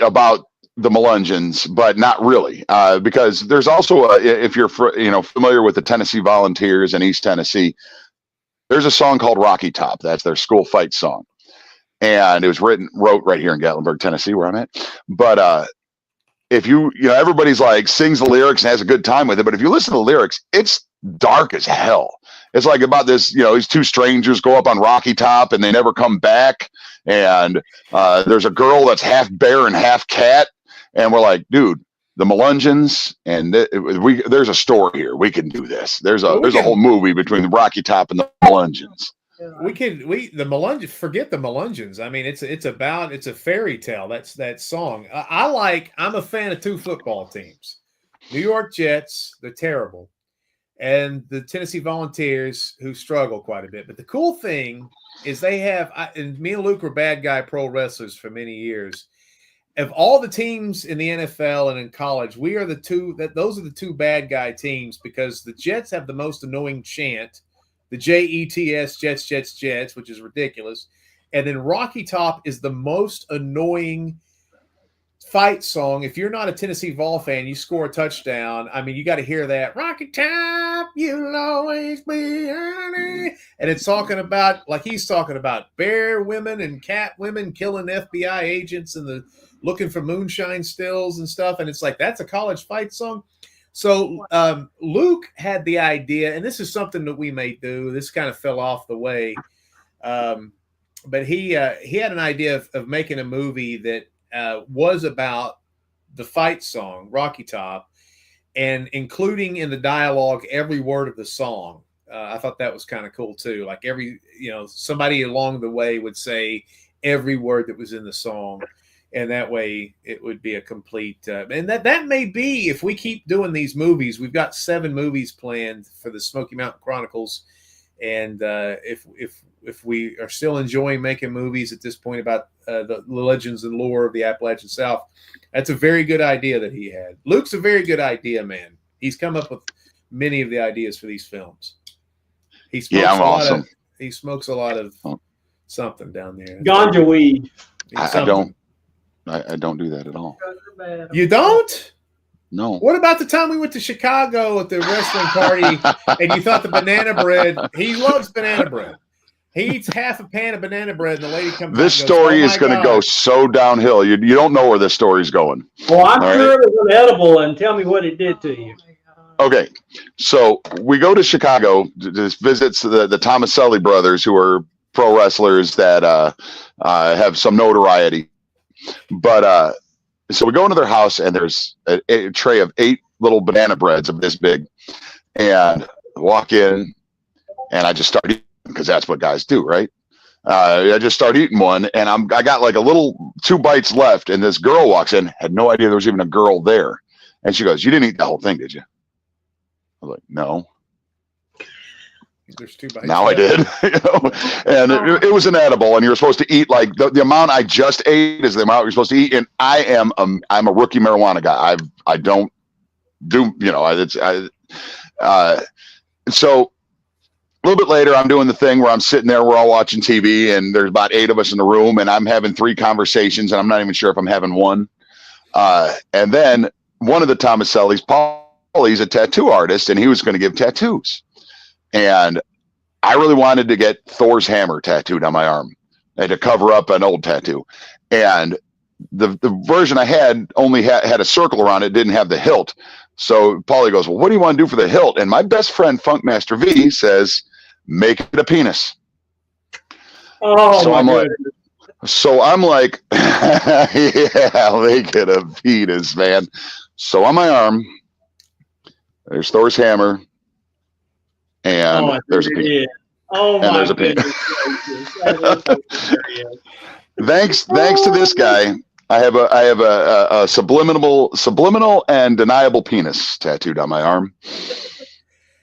about the Melungeons, but not really, because there's also if you're familiar with the Tennessee Volunteers in East Tennessee, there's a song called Rocky Top. That's their school fight song, and it was wrote right here in Gatlinburg, Tennessee, where I'm at. But if everybody's like sings the lyrics and has a good time with it, but if you listen to the lyrics, it's dark as hell. It's like about this, these two strangers go up on Rocky Top and they never come back, and there's a girl that's half bear and half cat. And we're like, dude, the Melungeons, and there's a story here. We can do this. There's a whole movie between the Rocky Top and the Melungeons. The Melungeons, forget the Melungeons. I mean, it's a fairy tale. That's that song. I'm a fan of 2 football teams, New York Jets. They're terrible, and the Tennessee Volunteers, who struggle quite a bit. But the cool thing is they have, and me and Luke were bad guy pro wrestlers for many years. Of all the teams in the NFL and in college, those are the 2 bad guy teams, because the Jets have the most annoying chant, the Jets, Jets, Jets, Jets, which is ridiculous. And then Rocky Top is the most annoying fight song. If you're not a Tennessee Vol fan, you score a touchdown. I mean, you got to hear that. Rocky Top, you'll always be honey. And it's talking about, like he's talking about, bear women and cat women killing FBI agents and looking for moonshine stills and stuff. And it's like, that's a college fight song. So Luke had the idea, and this is something that we may do. This kind of fell off the way. But he had an idea of making a movie that was about the fight song, Rocky Top, and including in the dialogue every word of the song. I thought that was kind of cool too. Like somebody along the way would say every word that was in the song. And that way it would be a complete, and that may be, if we keep doing these movies, we've got 7 movies planned for the Smoky Mountain Chronicles. And if we are still enjoying making movies at this point about the legends and lore of the Appalachian South, that's a very good idea that he had. Luke's a very good idea, man. He's come up with many of the ideas for these films. He smokes he smokes a lot of something down there. Ganja weed. I don't do that at all. You don't? No. What about the time we went to Chicago at the wrestling party and you thought the banana bread? He loves banana bread. He eats half a pan of banana bread, and the lady comes. This story is going to go so downhill. You don't know where this story's going. Well, I'm sure it was edible, and tell me what it did to you. Okay, so we go to Chicago to visit the Tomaselli brothers, who are pro wrestlers that have some notoriety. But so we go into their house, and there's a tray of 8 little banana breads of this big, and walk in, and I just start eating, because that's what guys do, right? I just start eating one, and I got like a little 2 bites left, and this girl walks in. Had no idea there was even a girl there, and she goes, "You didn't eat the whole thing, did you?" I was like, "No." There's 2 bites. Now I did, and it was an edible, and you're supposed to eat like the amount I just ate is the amount you're supposed to eat. And I'm a rookie marijuana guy. I don't do, so a little bit later, I'm doing the thing where I'm sitting there, we're all watching TV, and there's about 8 of us in the room, and I'm having 3 conversations, and I'm not even sure if I'm having one. And then one of the Tomasellis, Paulie's a tattoo artist, and he was going to give tattoos. And I really wanted to get Thor's hammer tattooed on my arm. I had to cover up an old tattoo. And the version I had only had a circle around it, didn't have the hilt. So Paulie goes, "Well, what do you want to do for the hilt?" And my best friend, Funkmaster V, says, "Make it a penis." Oh, so my I'm like, yeah, make it a penis, man. So on my arm, there's Thor's hammer. And there's a penis. Oh, and there's a penis. Thanks to this guy, I have a subliminal and deniable penis tattooed on my arm.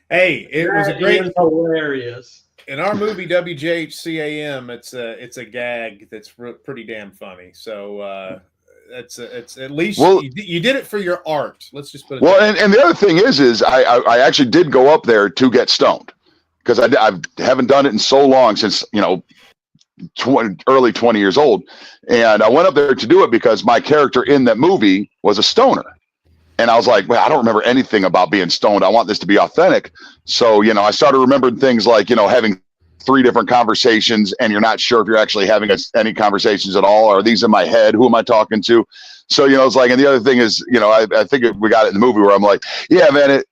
Hey, it was a great, hilarious. in our movie WJHCAM. It's a gag that's pretty damn funny. So it's at least you did it for your art. Let's just put it. Well, and the other thing is I actually did go up there to get stoned, because I haven't done it in so long, since early 20 years old, and I went up there to do it because my character in that movie was a stoner, and I was like, well, I don't remember anything about being stoned. I want this to be authentic. So I started remembering things like having 3 different conversations, and you're not sure if you're actually having any conversations at all. Are these in my head? Who am I talking to? So, it's like, and the other thing is, I think we got it in the movie where I'm like, yeah, man,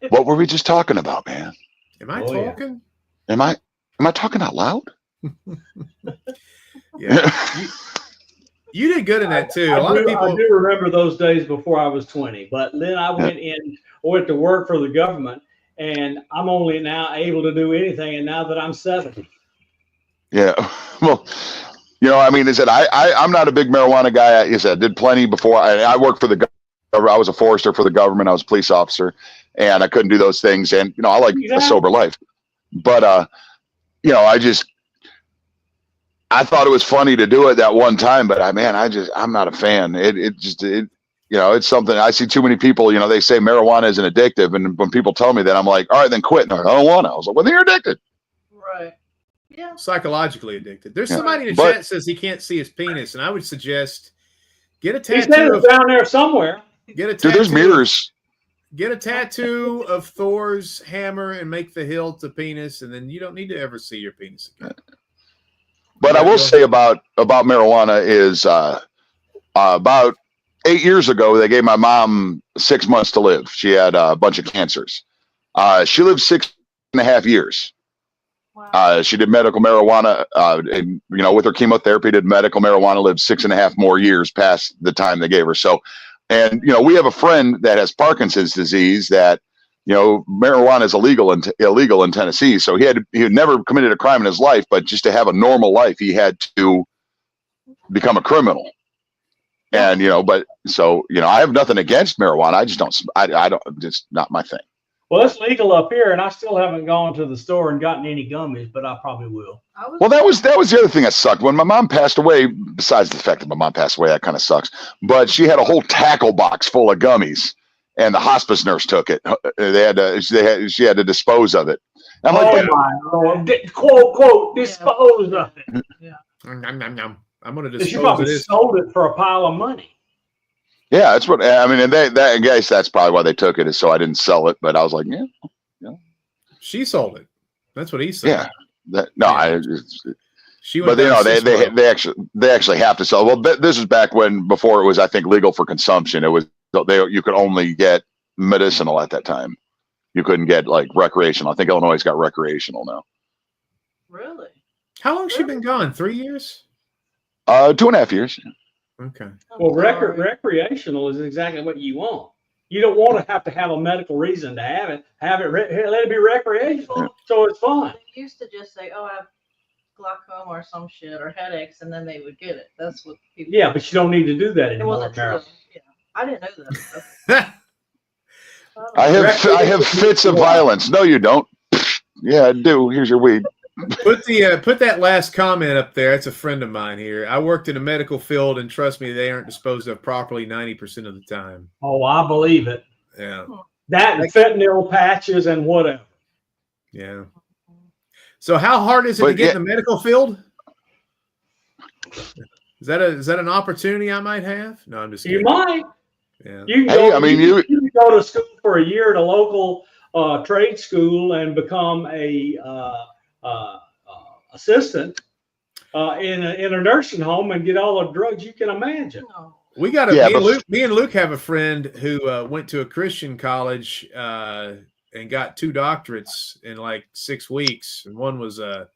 what were we just talking about, man? Am I talking? Yeah. Am I talking out loud? Yeah. You did good in that too. A lot of people. I do remember those days before I was 20, but then I went to work for the government, and I'm only now able to do anything, and now that I'm 70. Yeah. Well, I'm not a big marijuana guy. I did plenty before. I worked for the government. I was a forester for the government. I was a police officer, and I couldn't do those things. And, I like a sober life. But, I thought it was funny to do it that one time, but I'm not a fan. It's something. I see too many people, they say marijuana isn't addictive. And when people tell me that, I'm like, all right, then quit. No, I don't want to. I was like, well, then you're addicted. Right. Yeah. Psychologically addicted. There's somebody in the chat says he can't see his penis, and I would suggest get a tattoo. He said it's down there somewhere. Get a tattoo. Dude, there's mirrors. Get a tattoo of Thor's hammer and make the hilt a penis, and then you don't need to ever see your penis again. But I will say about marijuana is about 8 years ago, they gave my mom 6 months to live. She had a bunch of cancers. She lived 6.5 years. Wow. She did medical marijuana, with her chemotherapy, did medical marijuana, lived 6.5 more years past the time they gave her. So, and, we have a friend that has Parkinson's disease that, marijuana is illegal in Tennessee. So he had never committed a crime in his life, but just to have a normal life, he had to become a criminal. And, I have nothing against marijuana. I just don't, it's not my thing. Well, it's legal up here, and I still haven't gone to the store and gotten any gummies, but I probably will. Well, that was the other thing that sucked. When my mom passed away, besides the fact that my mom passed away, that kind of sucks. But she had a whole tackle box full of gummies, and the hospice nurse took it. She had to dispose of it. I'm like, my Lord. Quote, dispose of it. Yeah. I'm going to She dispose of probably this. sold it for a pile of money. yeah, that's what I mean. And I guess that's probably why they took it, is so I didn't sell it. But I was like, yeah. She sold it. That's what he said. Yeah. She but they actually have to sell. Well, this is back before it was, I think, legal for consumption. It was you could only get medicinal at that time. You couldn't get like recreational. I think Illinois got recreational now. Really? How long's she been gone? 3 years? 2.5 years. Okay. Well, recreational is exactly what you want. You don't want to have a medical reason to have it. Let it be recreational, so it's fun. used to just say, "Oh, I have glaucoma or some shit or headaches," and then they would get it. That's what people. Yeah, but you don't need to do that It anymore. wasn't true. Marilyn. Yeah, I didn't know that. I have fits of violence. No, you don't. Yeah, I do. Here's your weed. Put that last comment up there. It's a friend of mine here. I worked in the medical field, and trust me, they aren't disposed of properly 90% of the time. Oh, I believe it. Yeah. That and fentanyl patches and whatever. Yeah. So how hard is it to get in the medical field? Is that an opportunity I might have? No, I'm just kidding. You might. Yeah. You can go to school for a year at a local trade school and become a assistant in a nursing home and get all the drugs you can imagine. We got me and Luke have a friend who went to a Christian college and got 2 doctorates in like 6 weeks, and one was a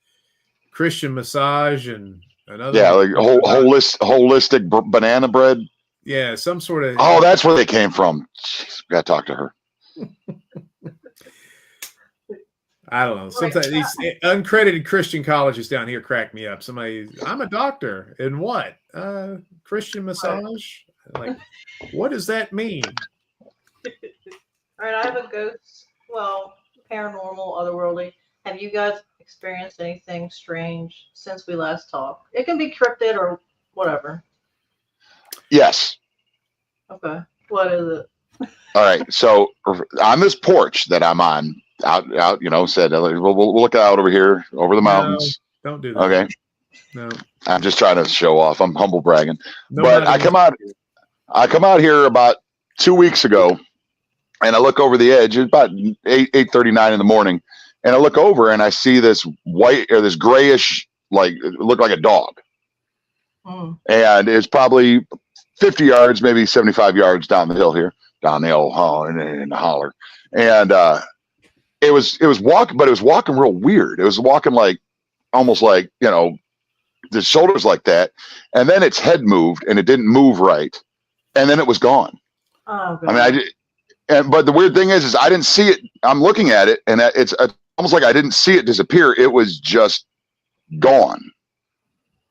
Christian massage and another. Yeah, like holistic banana bread. Yeah, some sort of. Oh, that's where they came from. Jeez, got to talk to her. I don't know. Sometimes these uncredited Christian colleges down here crack me up. I'm a doctor in what? Christian massage? Like, what does that mean? All right, I have a ghost. Well, paranormal, otherworldly. Have you guys experienced anything strange since we last talked? It can be cryptid or whatever. Yes. Okay. What is it? All right. So on this porch that I'm on, out, said we'll look out over here, over the mountains. No, don't do that. Okay. No. I'm just trying to show off. I'm humble bragging. But I come out here about 2 weeks ago, and I look over the edge. It's about 8:39 in the morning, and I look over and I see this white or this grayish, like it looked like a dog, and it's probably 50 yards, maybe 75 yards down the hill here, in the holler, and it was walking, but it was walking real weird. It was walking like almost like the shoulders like that, and then its head moved, and it didn't move right, and then it was gone. Oh, God. I mean, but the weird thing is I didn't see it. I'm looking at it, and it's almost like I didn't see it disappear. It was just gone.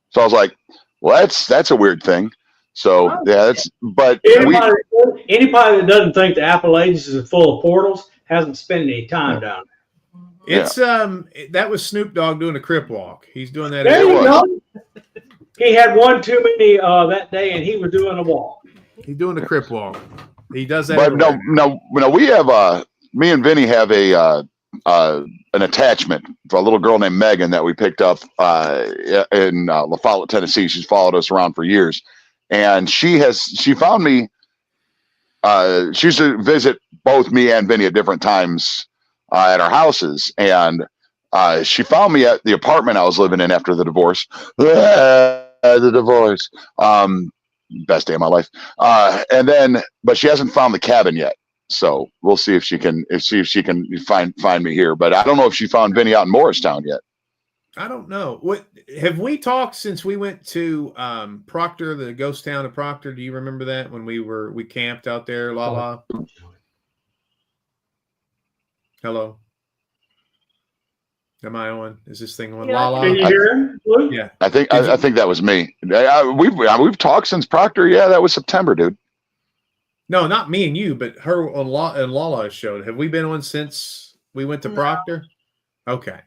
So I was like, well, that's a weird thing. So but anybody that doesn't think the Appalachians is full of portals hasn't spent any time down there. It's that was Snoop Dogg doing a crip walk. He's doing that. There you go. He had one too many that day, and he was doing a walk. He's doing a crip walk. He does that. But no, we have me and Vinnie have an attachment for a little girl named Megan that we picked up in La Follette, Tennessee. She's followed us around for years, and she found me. She used to visit both me and Vinnie at different times at our houses, and she found me at the apartment I was living in after the divorce. The divorce. Best day of my life. But she hasn't found the cabin yet. So we'll see if she can find me here. But I don't know if she found Vinnie out in Morristown yet. I don't know. What have we talked since we went to Proctor, the ghost town of Proctor? Do you remember that when we camped out there? La. Hello. Am I on? Is this thing on? Yeah. La. Can you hear him, Luke? Yeah. I think that was me. We've talked since Proctor. Yeah, that was September, dude. No, not me and you, but her on Lala showed. Have we been on since we went to Proctor? Okay.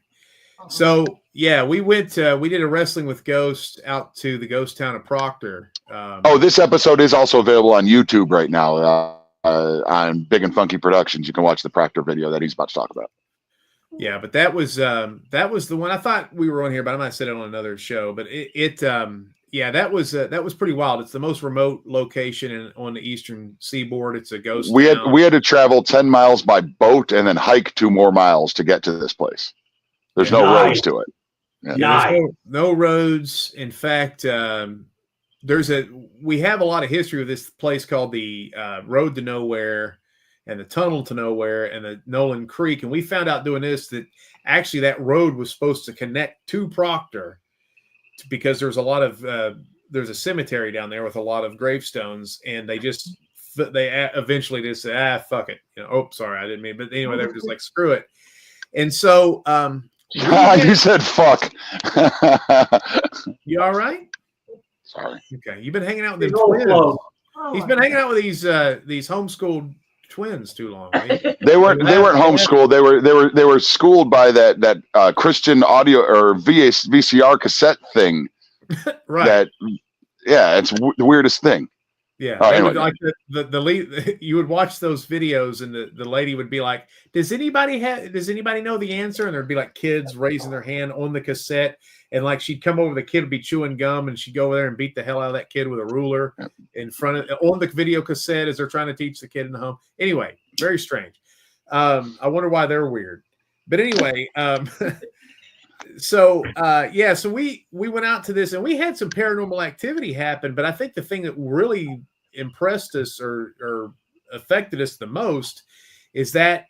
So yeah, we went. We did a wrestling with ghosts out to the ghost town of Proctor. This episode is also available on YouTube right now on Big and Funky Productions. You can watch the Proctor video that he's about to talk about. Yeah, but that was the one I thought we were on here, but I might have said it on another show. But that was pretty wild. It's the most remote location on the eastern seaboard. It's a ghost town. We had to travel 10 miles by boat and then hike 2 more miles to get to this place. There's no roads to it. Yeah, no roads. In fact, we have a lot of history with this place called the Road to Nowhere and the Tunnel to Nowhere and the Nolan Creek. And we found out doing this that actually that road was supposed to connect to Proctor because there's a lot of there's a cemetery down there with a lot of gravestones, and they eventually just said, fuck it. Sorry, I didn't mean. But anyway, they were just like, screw it. And so You said fuck. You all right? Sorry. Okay, you've been hanging out with them He's all twins. close. Oh, He's been hanging out with these homeschooled twins too long. Right? They weren't homeschooled. They were schooled by that Christian audio or VCR cassette thing. Right. It's the weirdest thing. Yeah, Oh, they anyway. would like the lead. You would watch those videos, and the lady would be like, Does anybody know the answer?" And there'd be like kids raising their hand on the cassette, and like she'd come over, the kid would be chewing gum, and she'd go over there and beat the hell out of that kid with a ruler in front of on the video cassette as they're trying to teach the kid in the home. Anyway, very strange. I wonder why they're weird, but anyway. So we went out to this, and we had some paranormal activity happen. But I think the thing that really impressed us or affected us the most is that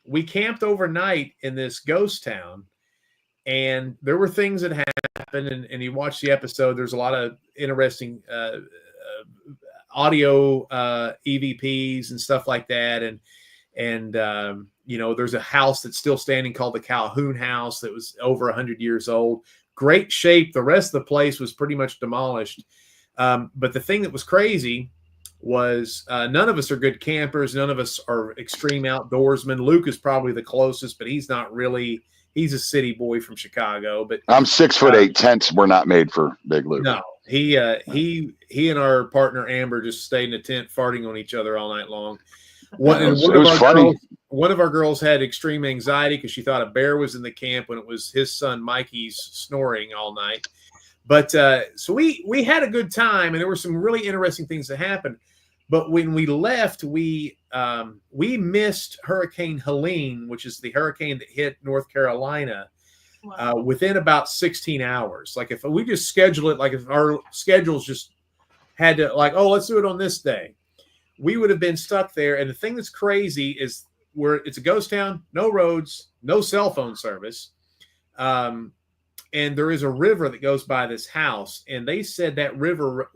we camped overnight in this ghost town, and there were things that happened. And you watch the episode. There's a lot of interesting audio EVPs and stuff like that, and there's a house that's still standing called the Calhoun House that was over 100 years old. Great shape. The rest of the place was pretty much demolished. But the thing that was crazy was none of us are good campers. None of us are extreme outdoorsmen. Luke is probably the closest, but he's not really. He's a city boy from Chicago. But I'm 6'8". Tents were not made for Big Luke. No, he and our partner Amber just stayed in a tent farting on each other all night long. One of our girls had extreme anxiety because she thought a bear was in the camp when it was his son Mikey's snoring all night. But so we had a good time, and there were some really interesting things that happened. But when we left, we missed Hurricane Helene, which is the hurricane that hit North Carolina, within about 16 hours. Like if we just schedule it, like if our schedules just had to like, oh, let's do it on this day, we would have been stuck there. And the thing that's crazy is it's a ghost town, no roads, no cell phone service. And there is a river that goes by this house. And they said that river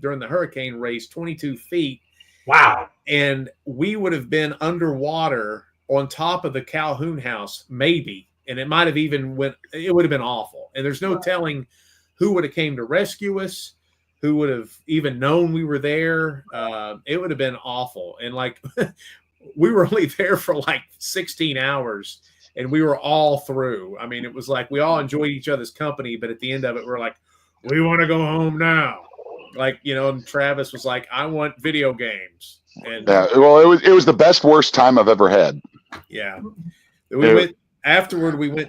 during the hurricane raised 22 feet. Wow. And we would have been underwater on top of the Calhoun house, maybe. And it might have even it would have been awful. And there's no telling who would have came to rescue us, who would have even known we were there. It would have been awful. And like, we were only there for like 16 hours. And we were all through. I mean, it was like we all enjoyed each other's company, but at the end of it, we're like, we want to go home now. Like, and Travis was like, I want video games. And well, it was the best worst time I've ever had. Yeah. We went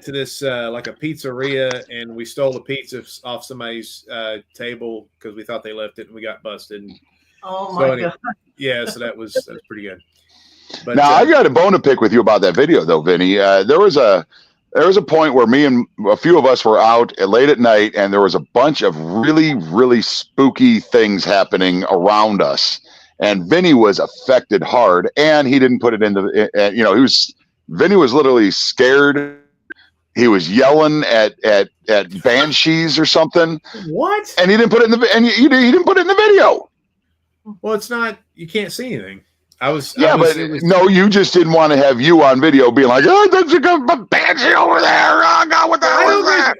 to this like a pizzeria, and we stole the pizza off somebody's table because we thought they left it, and we got busted. Oh my God. Yeah, so that was pretty good. But now I got a bone to pick with you about that video, though, Vinny. There was a point where me and a few of us were out late at night, and there was a bunch of really, really spooky things happening around us. And Vinny was affected hard, and he didn't put it Vinny was literally scared. He was yelling at banshees or something. What? And he didn't put it in he didn't put it in the video. Well, it's not. You can't see anything. No, you just didn't want to have you on video being like, oh, there's a banshee over there. Oh, God, what the hell is that?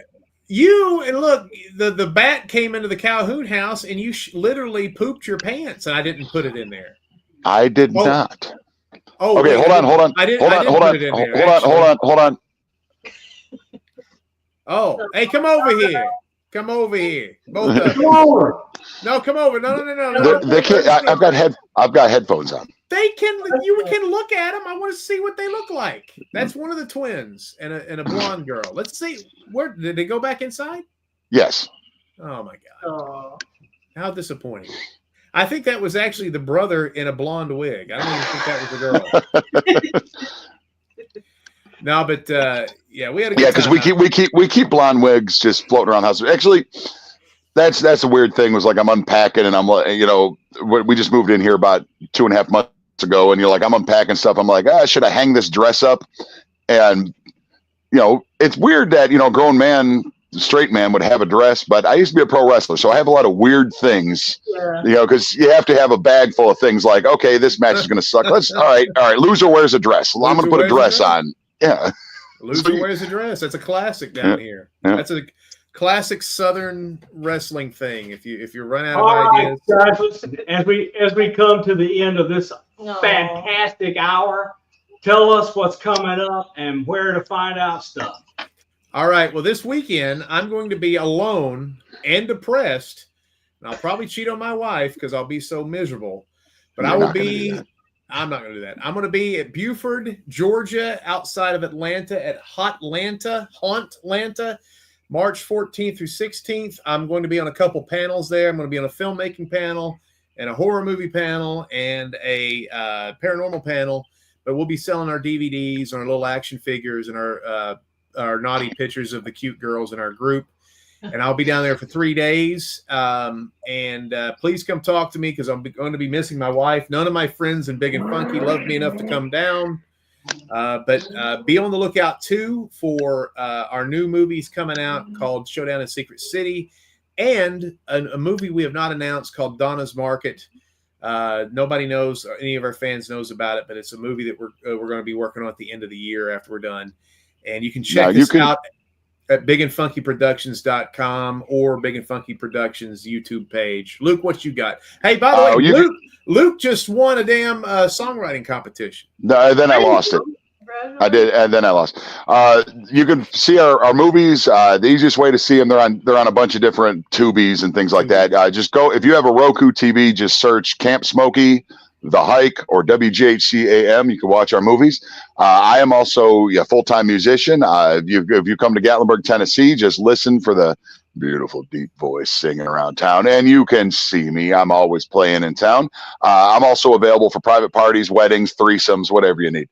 You, and look, the bat came into the Calhoun house, and you literally pooped your pants, and I didn't put it in there. I did not. Oh, okay, hold on. Oh, hey, come over here. Come over here. Both of Come over. No, come over. No. They can't, I've got headphones on. You can look at them. I want to see what they look like. That's one of the twins and a blonde girl. Let's see. Where did they go back inside? Yes. Oh my God. How disappointing. I think that was actually the brother in a blonde wig. I don't even think that was the girl. No, but we had a good time. Because we keep blonde wigs just floating around the house. Actually, that's a weird thing. Was like I'm unpacking, and I'm like, we just moved in here about 2.5 months ago, and you're like, I'm unpacking stuff. I'm like, should I hang this dress up? And it's weird that grown man, straight man would have a dress, but I used to be a pro wrestler, so I have a lot of weird things. Yeah. Because you have to have a bag full of things. Like, okay, this match is going to suck. All right. Loser wears a dress. I'm going to put a dress on. Yeah. Loser wears a dress. That's a classic down here. Yeah. That's a classic Southern wrestling thing. If you run out All of right, ideas, guys, listen, as we come to the end of this No. fantastic hour, tell us what's coming up and where to find out stuff. all right. Well, this weekend I'm going to be alone and depressed, and I'll probably cheat on my wife because I'll be so miserable. But You're I will not gonna do be. that. I'm not going to do that. I'm going to be at Buford, Georgia, outside of Atlanta, at Haunt-Lanta, March 14th through 16th. I'm going to be on a couple panels there. I'm going to be on a filmmaking panel and a horror movie panel and a paranormal panel. But we'll be selling our DVDs and our little action figures and our naughty pictures of the cute girls in our group. And I'll be down there for 3 days. Please come talk to me because I'm going to be missing my wife. None of my friends in Big and Funky love me enough to come down. But be on the lookout, too, for our new movies coming out called Showdown in Secret City and a movie we have not announced called Donna's Market. Nobody knows, or any of our fans knows about it, but it's a movie that we're going to be working on at the end of the year after we're done. And you can check this out at bigandfunkyproductions.com or Big and Funky Productions YouTube page. Luke, what you got? Hey, by the way, Luke just won a damn songwriting competition. No, then I lost it. I did, and then I lost. You can see our movies. The easiest way to see them, they're on a bunch of different Tubies and things like that. Just go, if you have a Roku TV, just search Camp Smokey, The Hike, or WGHC-AM. You can watch our movies. I am also a full-time musician. If you come to Gatlinburg, Tennessee, just listen for the beautiful deep voice singing around town, and you can see me. I'm always playing in town. I'm also available for private parties, weddings, threesomes, whatever you need.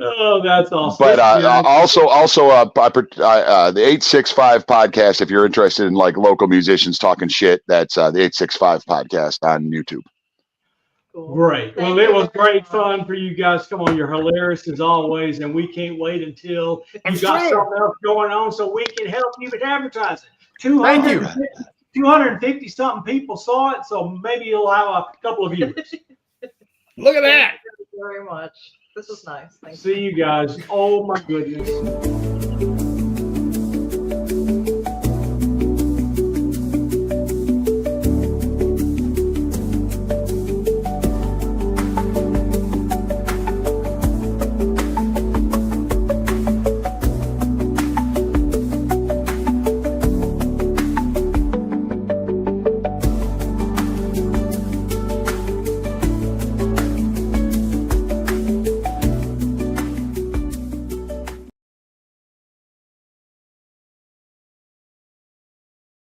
Oh, that's awesome. But also the 865 podcast, if you're interested in like local musicians talking shit, that's the 865 podcast on YouTube. Cool. Great. Thank Well, it you was very great much. fun for you guys. Come on, you're hilarious as always, and we can't wait until I'm you got sure. something else going on so we can help you with advertising. Thank you. 250 something people saw it, so maybe you'll have a couple of viewers. Look at that. Thank you very much. This was nice. Thank you. See you guys. Oh my goodness.